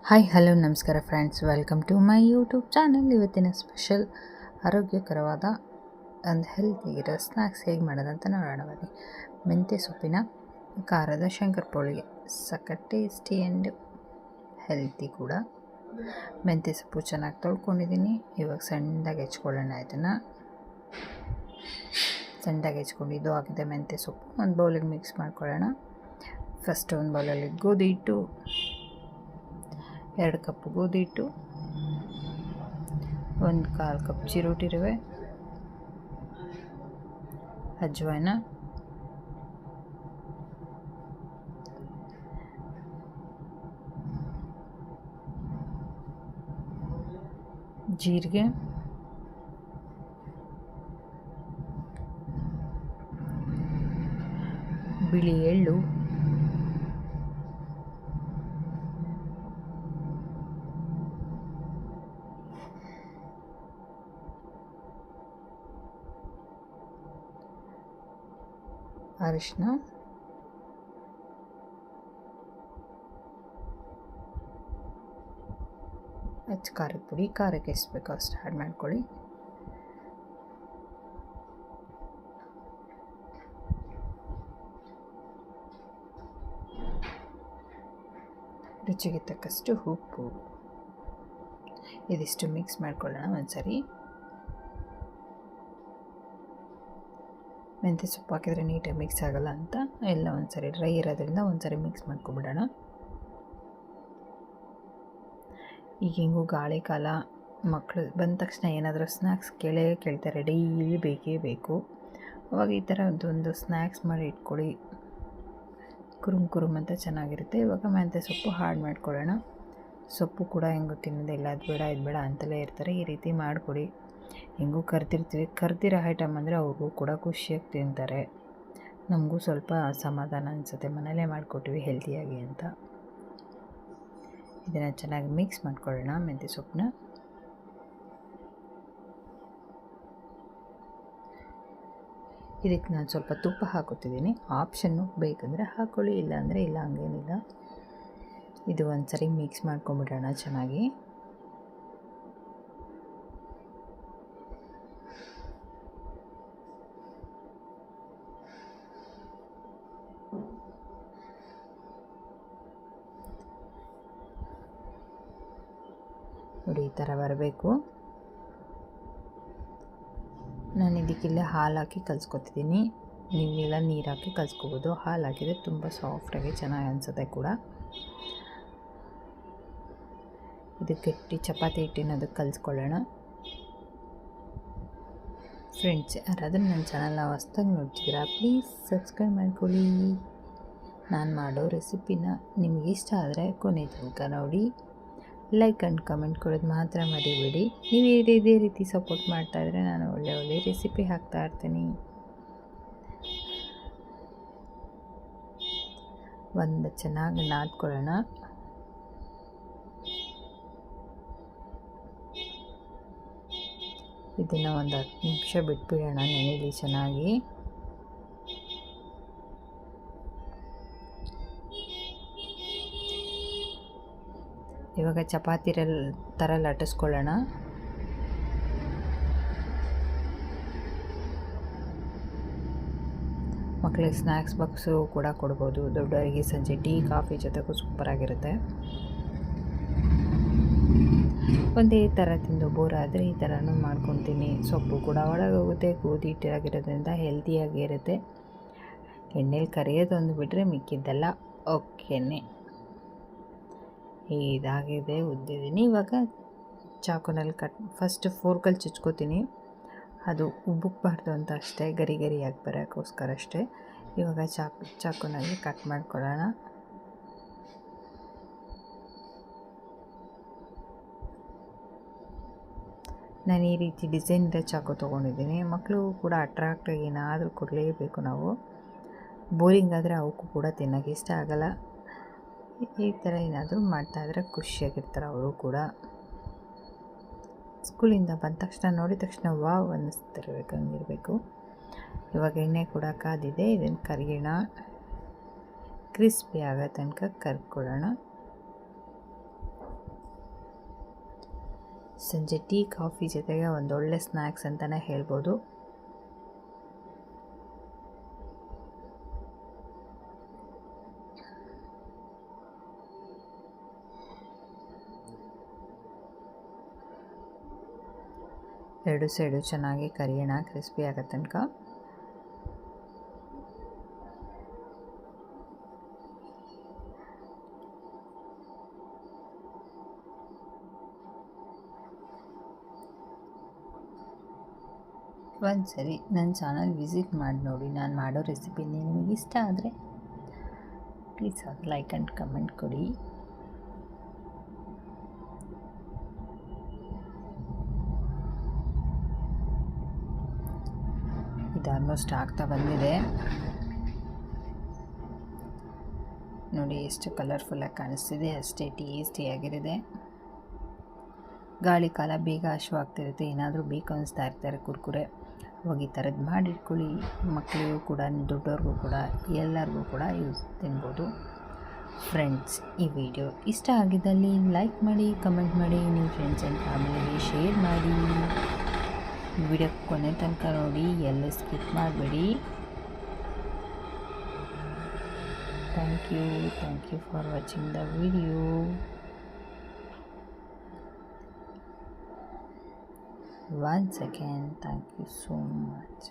Hi hello ನಮಸ್ಕಾರ friends, welcome to my YouTube channel. ಇವತ್ತಿನ special ಆರೋಗ್ಯಕರವಾದ ಒಂದು ಹೆಲ್ತಿಗಿರೋ ಸ್ನ್ಯಾಕ್ಸ್ ಹೇಗೆ ಮಾಡೋದಂತ ನೋಡೋಣ ಬನ್ನಿ. ಮೆಂತ್ಯ ಸೊಪ್ಪಿನ ಖಾರದ ಶಂಕರಪೋಳಿಗೆ ಸಖತ್ ಟೇಸ್ಟಿ ಆ್ಯಂಡ್ ಹೆಲ್ತಿ ಕೂಡ. ಮೆಂತ್ಯ ಸೊಪ್ಪು ಚೆನ್ನಾಗಿ ತೊಳ್ಕೊಂಡಿದ್ದೀನಿ. ಇವಾಗ ಸಣ್ಣದಾಗಿ ಹೆಚ್ಕೊಳ್ಳೋಣ. ಇದನ್ನು ಸಣ್ಣದಾಗಿ ಹೆಚ್ಕೊಂಡಿದ್ದು ಆಗಿದೆ ಮೆಂತ್ಯ ಸೊಪ್ಪು. ಒಂದು ಬೌಲಿಗೆ ಮಿಕ್ಸ್ ಮಾಡ್ಕೊಳ್ಳೋಣ. ಫಸ್ಟ್ ಒಂದು ಬೌಲಲ್ಲಿ ಗೋಧಿ ಹಿಟ್ಟು, 2 ಕಪ್ ಗೋಧಿ ಹಿಟ್ಟು, 1/4 ಕಪ್ ಚಿರೋಟಿ ರವೆ, ಅಜ್ವಾನ, ಜೀರಿಗೆ, ಬಿಳಿ ಎಳ್ಳು, ಅರಿಶಿನ, ಖಾರದ ಪುಡಿ. ಖಾರಕ್ಕೆ ಎಷ್ಟು ಬೇಕೋ ಅಷ್ಟು ಆ್ಯಡ್ ಮಾಡ್ಕೊಳ್ಳಿ. ರುಚಿಗೆ ತಕ್ಕಷ್ಟು ಉಪ್ಪು. ಇದಿಷ್ಟು ಮಿಕ್ಸ್ ಮಾಡ್ಕೊಳ್ಳೋಣ ಒಂದ್ಸರಿ. ಮೆಂತ್ಯ ಸೊಪ್ಪು ಹಾಕಿದರೆ ನೀಟಾಗಿ ಮಿಕ್ಸ್ ಆಗೋಲ್ಲ ಅಂತ ಎಲ್ಲ ಒಂದ್ಸರಿ ಡ್ರೈ ಇರೋದ್ರಿಂದ ಒಂದ್ಸರಿ ಮಿಕ್ಸ್ ಮಾಡ್ಕೊಬಿಡೋಣ. ಈಗ ಹೆಂಗೂ ಗಾಳಿ ಕಾಲ, ಮಕ್ಕಳು ಬಂದ ತಕ್ಷಣ ಏನಾದರೂ ಸ್ನ್ಯಾಕ್ಸ್ ಕೇಳ್ತಾರೆ, ಡೈಲಿ ಬೇಕೇ ಬೇಕು. ಅವಾಗ ಈ ಥರ ಒಂದು ಸ್ನ್ಯಾಕ್ಸ್ ಮಾಡಿ ಇಟ್ಕೊಳ್ಳಿ, ಕುರುಮ್ ಅಂತ ಚೆನ್ನಾಗಿರುತ್ತೆ. ಇವಾಗ ಮೆಂತ್ಯ ಸೊಪ್ಪು ಹಾಡು ಮಾಡ್ಕೊಳ್ಳೋಣ. ಸೊಪ್ಪು ಕೂಡ ಹೆಂಗೂ ತಿನ್ನೋದಿಲ್ಲ, ಅದು ಬೇಡ ಇದು ಬೇಡ ಅಂತಲೇ ಇರ್ತಾರೆ. ಈ ರೀತಿ ಮಾಡಿಕೊಡಿ. ಹೆಂಗೂ ಕರ್ದಿರೋ ಐಟಮ್ ಅಂದರೆ ಅವ್ರಿಗೂ ಕೂಡ ಖುಷಿಯಾಗಿ ತಿಂತಾರೆ. ನಮಗೂ ಸ್ವಲ್ಪ ಸಮಾಧಾನ ಅನಿಸುತ್ತೆ, ಮನೇಲೇ ಮಾಡಿಕೊಟ್ಟಿವಿ ಹೆಲ್ತಿಯಾಗಿ ಅಂತ. ಇದನ್ನು ಚೆನ್ನಾಗಿ ಮಿಕ್ಸ್ ಮಾಡ್ಕೊಳ್ಳೋಣ ಮೆಂತ್ಯ ಸೊಪ್ಪನ್ನ. ಇದಕ್ಕೆ ನಾನು ಸ್ವಲ್ಪ ತುಪ್ಪ ಹಾಕೋತಿದ್ದೀನಿ. ಆಪ್ಷನ್ನು, ಬೇಕಂದರೆ ಹಾಕ್ಕೊಳ್ಳಿ, ಇಲ್ಲಾಂದರೆ ಇಲ್ಲ, ಹಂಗೇನಿಲ್ಲ. ಇದು ಒಂದ್ಸರಿ ಮಿಕ್ಸ್ ಮಾಡ್ಕೊಂಬಿಡೋಣ ಚೆನ್ನಾಗಿ. ನೋಡಿ, ಈ ಥರ ಬರಬೇಕು. ನಾನು ಇದಕ್ಕಿಲ್ಲ ಹಾಲು ಹಾಕಿ ಕಲಿಸ್ಕೊತಿದ್ದೀನಿ. ನೀವೆಲ್ಲ ನೀರು ಹಾಕಿ ಕಲಿಸ್ಕೋಬೋದು. ಹಾಲು ಹಾಕಿದರೆ ತುಂಬ ಸಾಫ್ಟಾಗಿ ಚೆನ್ನಾಗಿ ಅನಿಸುತ್ತೆ ಕೂಡ. ಇದು ಗಟ್ಟಿ ಚಪಾತಿ ಹಿಟ್ಟಿನದಕ್ಕೆ ಕಲಿಸ್ಕೊಳ್ಳೋಣ. ಫ್ರೆಂಡ್ಸ್, ಯಾರಾದರೂ ನನ್ನ ಚಾನಲ್ನ ಹೊಸ್ದಾಗಿ ನೋಡ್ತಿದ್ದೀರಾ, ಪ್ಲೀಸ್ ಸಬ್ಸ್ಕ್ರೈಬ್ ಮಾಡ್ಕೊಳ್ಳಿ. ನಾನು ಮಾಡೋ ರೆಸಿಪಿನ ನಿಮಗೆ ಇಷ್ಟ ಆದರೆ ಕೊನೆ ತನಕ ನೋಡಿ. ಲೈಕ್ ಆ್ಯಂಡ್ ಕಮೆಂಟ್ ಕೊಡೋದು ಮಾತ್ರ ಮರಿಬೇಡಿ. ನೀವು ಇದೇ ರೀತಿ ಸಪೋರ್ಟ್ ಮಾಡ್ತಾಯಿದ್ರೆ ನಾನು ಒಳ್ಳೆ ರೆಸಿಪಿ ಹಾಕ್ತಾ ಇರ್ತೀನಿ. ಒಂದು ಚೆನ್ನಾಗಿ ನಾದ್ಕೊಳ್ಳೋಣ. ಇದನ್ನು ಒಂದು 10 ನಿಮಿಷ ಬಿಟ್ಬಿಡೋಣ ನೆನೆಯಲಿ ಚೆನ್ನಾಗಿ. ಇವಾಗ ಚಪಾತಿ ಥರ ಲಟ್ಟಿಸ್ಕೊಳ್ಳೋಣ. ಮಕ್ಕಳಿಗೆ ಸ್ನ್ಯಾಕ್ಸ್ ಬಾಕ್ಸು ಕೂಡ ಕೊಡ್ಬೋದು. ದೊಡ್ಡವರಿಗೆ ಸಂಜೆ ಟೀ ಕಾಫಿ ಜೊತೆಗೂ ಸೂಪರಾಗಿರುತ್ತೆ. ಒಂದೇ ಥರ ತಿಂದು ಬೋರ್ ಆದರೆ ಈ ಥರನೂ ಮಾಡ್ಕೊತೀನಿ. ಸೊಪ್ಪು ಕೂಡ ಒಳಗೋಗುತ್ತೆ, ಗೋಧಿ ಹಿಟ್ಟಾಗಿರೋದ್ರಿಂದ ಹೆಲ್ತಿಯಾಗಿರುತ್ತೆ. ಎಣ್ಣೆಲಿ ಕರಿಯೋದೊಂದು ಬಿಟ್ಟರೆ ಮಿಕ್ಕಿದ್ದೆಲ್ಲ ಓಕೆನೇ. ಇದಾಗಿದೆ, ಉದ್ದಿದ್ದೀನಿ. ಇವಾಗ ಚಾಕುನಲ್ಲಿ ಫಸ್ಟ್ ಫೋರ್ಕಲ್ಲಿ ಚುಚ್ಕೋತೀನಿ. ಅದು ಉಬ್ಬಕ್ಬಾರ್ದು ಅಂತ ಅಷ್ಟೇ, ಗರಿಯಾಗಿ ಬರೋಕ್ಕೋಸ್ಕರ ಅಷ್ಟೇ. ಇವಾಗ ಚಾಕುನಲ್ಲಿ ಕಟ್ ಮಾಡ್ಕೊಳ್ಳೋಣ. ನಾನು ಈ ರೀತಿ ಡಿಸೈನ್ ಇರೋ ಚಾಕು ತೊಗೊಂಡಿದ್ದೀನಿ. ಮಕ್ಕಳು ಕೂಡ ಅಟ್ರಾಕ್ಟಾಗಿ ಏನಾದರೂ ಕೊಡಲೇಬೇಕು ನಾವು. ಬೋರಿಂಗ್ ಆದರೆ ಅವಕ್ಕೂ ಕೂಡ ತಿನ್ನೋಕ್ಕೆ ಇಷ್ಟ ಆಗೋಲ್ಲ. ಈ ಥರ ಏನಾದರೂ ಮಾಡ್ತಾಯಿದ್ರೆ ಖುಷಿಯಾಗಿರ್ತಾರೆ ಅವರು ಕೂಡ. ಸ್ಕೂಲಿಂದ ಬಂದ ತಕ್ಷಣ ನೋಡಿದ ತಕ್ಷಣ ವಾವ್ ಅನ್ನಿಸ್ತಿರ್ಬೇಕು, ಹಂಗಿರಬೇಕು. ಇವಾಗ ಎಣ್ಣೆ ಕೂಡ ಕಾದಿದೆ. ಇದನ್ನು ಕರಿಯೋಣ. ಕ್ರಿಸ್ಪಿ ಆಗೋ ತನಕ ಕರ್ಕೊಳ್ಳೋಣ. ಸಂಜೆ ಟೀ ಕಾಫಿ ಜೊತೆಗೆ ಒಂದೊಳ್ಳೆ ಸ್ನ್ಯಾಕ್ಸ್ ಅಂತಲೇ ಹೇಳ್ಬೋದು. ಎರಡು ಸೈಡು ಚೆನ್ನಾಗಿ ಕರಿಯೋಣ, ಕ್ರಿಸ್ಪಿ ಆಗೋ ತನಕ. ಒಂದು ಸರಿ ನನ್ನ ಚಾನಲ್ ವಿಸಿಟ್ ಮಾಡಿ ನೋಡಿ. ನಾನು ಮಾಡೋ ರೆಸಿಪಿ ನಿಮಗೆ ಇಷ್ಟ ಆದರೆ ಪ್ಲೀಸ್ ಲೈಕ್ ಆ್ಯಂಡ್ ಕಮೆಂಟ್ ಕೊಡಿ. ಇದು ಆಲ್ಮೋಸ್ಟ್ ಆಗ್ತಾ ಬಂದಿದೆ ನೋಡಿ, ಎಷ್ಟು ಕಲರ್ಫುಲ್ಲಾಗಿ ಕಾಣಿಸ್ತಿದೆ, ಅಷ್ಟೇ ಟೇಸ್ಟಿಯಾಗಿರಿದೆ. ಗಾಳಿ ಕಾಲ ಬೇಗ ಹಸಿವಾಗ್ತಿರುತ್ತೆ, ಏನಾದರೂ ಬೇಕು ಅನ್ನಿಸ್ತಾ ಇರ್ತಾರೆ ಕುರ್ಕುರೆ. ಅವಾಗ ಈ ಥರದ್ದು ಮಾಡಿಟ್ಕೊಳ್ಳಿ. ಮಕ್ಕಳಿಗೂ ಕೂಡ, ದೊಡ್ಡವ್ರಿಗೂ ಕೂಡ, ಎಲ್ಲರಿಗೂ ಕೂಡ ಯೂಸ್ ತಿನ್ಬೋದು. ಫ್ರೆಂಡ್ಸ್, ಈ ವಿಡಿಯೋ ಇಷ್ಟ ಆಗಿದ್ದಲ್ಲಿ ಲೈಕ್ ಮಾಡಿ, ಕಮೆಂಟ್ ಮಾಡಿ, ನಿಮ್ಮ ಫ್ರೆಂಡ್ಸ್ ಆ್ಯಂಡ್ ಫ್ಯಾಮಿಲಿಗೆ ಶೇರ್ ಮಾಡಿ. ವಿಡಿಯೋ ಕೊನೆ ತನಕ ನೋಡಿ, ಎಲ್ಲ ಸ್ಕಿಪ್ ಮಾಡಬೇಡಿ. Thank you for watching the video. Once again, thank you so much.